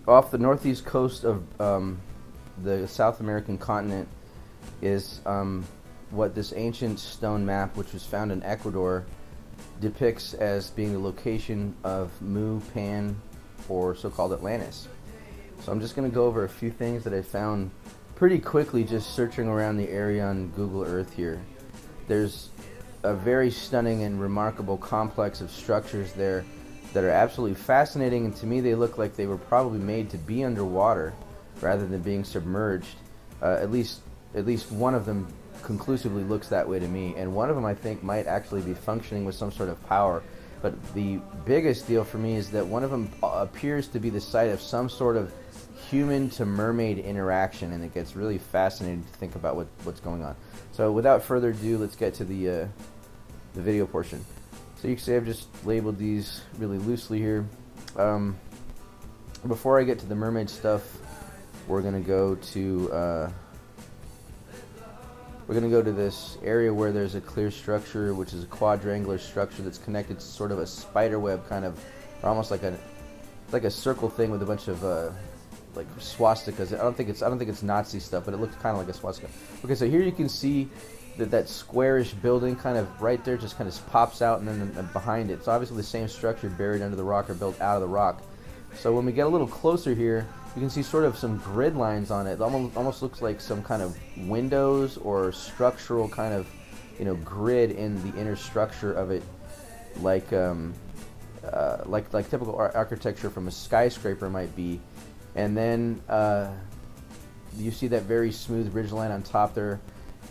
off the northeast coast of the South American continent is what this ancient stone map, which was found in Ecuador, depicts as being the location of Mu, Pan, or so-called Atlantis. So I'm just going to go over a few things that I found pretty quickly just searching around the area on Google Earth here. There's a very stunning and remarkable complex of structures there that are absolutely fascinating, and to me they look like they were probably made to be underwater rather than being submerged. At least one of them conclusively looks that way to me, and one of them I think might actually be functioning with some sort of power. But the biggest deal for me is that one of them appears to be the site of some sort of human to mermaid interaction, and it gets really fascinating to think about what's going on. So without further ado, let's get to the video portion. So you can see I've just labeled these really loosely here. Before I get to the mermaid stuff, we're gonna go to this area where there's a clear structure, which is a quadrangular structure that's connected to sort of a spider web kind of, or almost like a circle thing with a bunch of like swastikas. I don't think it's Nazi stuff, but it looks kind of like a swastika. Okay, so here you can see that squarish building kind of right there just kind of pops out, and then behind it, it's obviously the same structure buried under the rock or built out of the rock. So when we get a little closer here, you can see sort of some grid lines on it. It almost looks like some kind of windows or structural kind of, grid in the inner structure of it, like typical architecture from a skyscraper might be. And then you see that very smooth ridgeline on top there,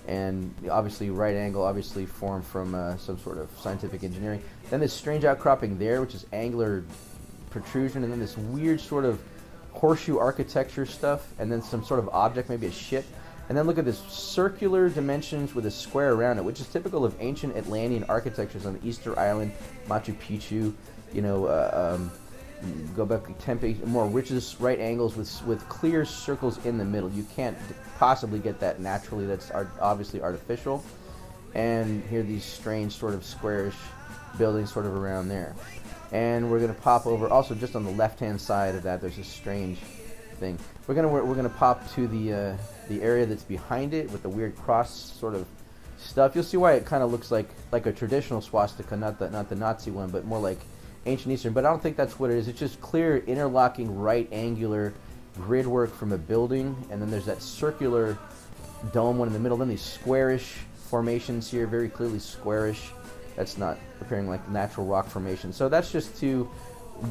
and obviously right angle, obviously formed from some sort of scientific engineering. Then this strange outcropping there, which is angular protrusion, and then this weird sort of horseshoe architecture stuff, and then some sort of object, maybe a ship. And then look at this circular dimensions with a square around it, which is typical of ancient Atlantean architectures on the Easter Island, Machu Picchu, go back to Tempe, more ridges, right angles with clear circles in the middle. You can't possibly get that naturally. That's obviously artificial. And here are these strange sort of squarish buildings sort of around there. And we're going to pop over also just on the left-hand side of that. There's a strange thing. We're gonna pop to the area that's behind it with the weird cross sort of stuff. You'll see why it kind of looks like a traditional swastika, not the Nazi one, but more like ancient Eastern. But I don't think that's what it is. It's just clear interlocking right angular grid work from a building, and then there's that circular dome one in the middle. Then these squarish formations here, very clearly squarish. That's not appearing like natural rock formation. So that's just two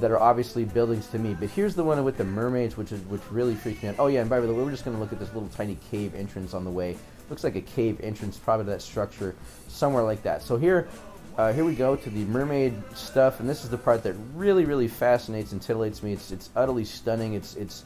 that are obviously buildings to me. But here's the one with the mermaids, which really freaked me out. Oh yeah, and by the way, we're just going to look at this little tiny cave entrance on the way. Looks like a cave entrance, probably to that structure, somewhere like that. So here we go to the mermaid stuff, and this is the part that really, really fascinates and titillates me. It's utterly stunning. It's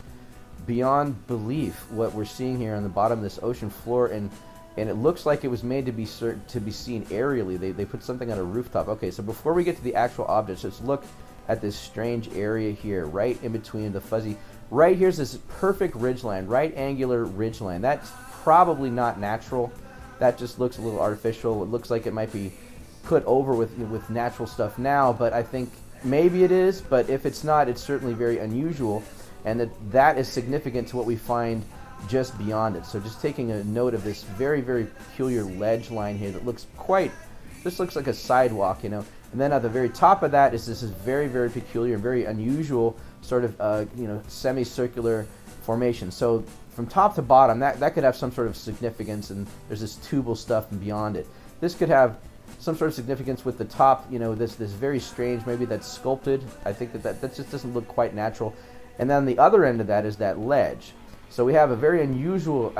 beyond belief what we're seeing here on the bottom of this ocean floor, and it looks like it was made to be seen aerially. They put something on a rooftop. Okay, so before we get to the actual objects, let's look at this strange area here, right in between the fuzzy. Right here's this perfect ridgeline, right angular ridgeline. That's probably not natural. That just looks a little artificial. It looks like it might be put over with natural stuff now, but I think maybe it is. But if it's not, it's certainly very unusual, and that is significant to what we find just beyond it. So just taking a note of this very, very peculiar ledge line here that looks looks like a sidewalk, And then at the very top of that is this very, very peculiar and very unusual sort of semicircular formation. So from top to bottom, that could have some sort of significance, and there's this tubal stuff and beyond it. This could have some sort of significance with the top, this very strange, maybe that's sculpted. I think that just doesn't look quite natural. And then the other end of that is that ledge. So we have a very unusual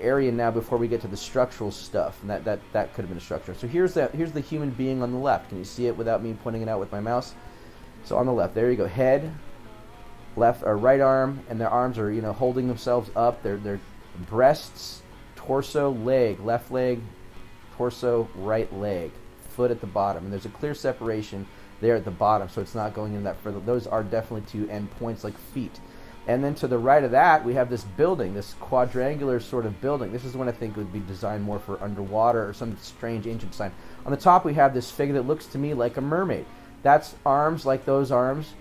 area now before we get to the structural stuff, and that could have been a structure. So here's the human being on the left. Can you see it without me pointing it out with my mouse? So on the left, there you go. Head, left or right arm, and their arms are holding themselves up. Their breasts, torso, leg, left leg, torso, right leg, foot at the bottom, and there's a clear separation there at the bottom, so it's not going in that further. Those are definitely two end points like feet. And then to the right of that, we have this building, this quadrangular sort of building. This is one I think would be designed more for underwater or some strange ancient design. On the top, we have this figure that looks to me like a mermaid. That's arms like those arms.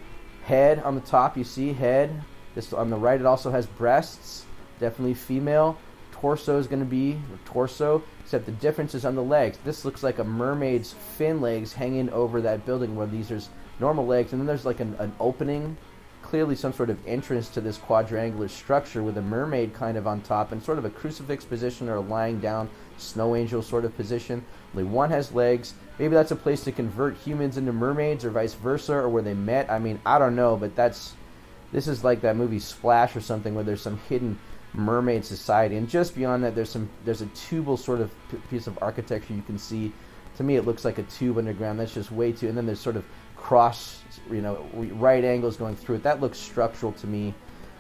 Head on the top, you see, head, This on the right, it also has breasts, definitely female. Torso is going to be torso, except the difference is on the legs. This looks like a mermaid's fin legs hanging over that building, where these are normal legs, and then there's like an opening, clearly some sort of entrance to this quadrangular structure with a mermaid kind of on top and sort of a crucifix position or a lying down snow angel sort of position. Only one has legs. Maybe that's a place to convert humans into mermaids or vice versa, or where they met. I mean, I don't know, but this is like that movie Splash or something, where there's some hidden mermaid society, and just beyond that there's a tubal sort of piece of architecture you can see. To me, it looks like a tube underground. That's just way too. And then there's sort of cross, right angles going through it. That looks structural to me.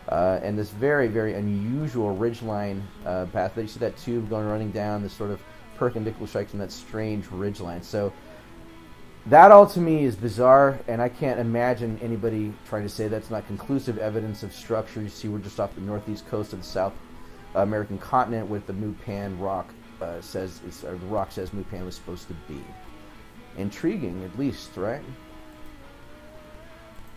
And this very, very unusual ridgeline path. You see that tube running down, this sort of perpendicular strikes, and that strange ridgeline. So that all to me is bizarre, and I can't imagine anybody trying to say that's not conclusive evidence of structure. You see, we're just off the northeast coast of the South American continent, with the Mupan rock the rock says Mupan was supposed to be. Intriguing, at least, right?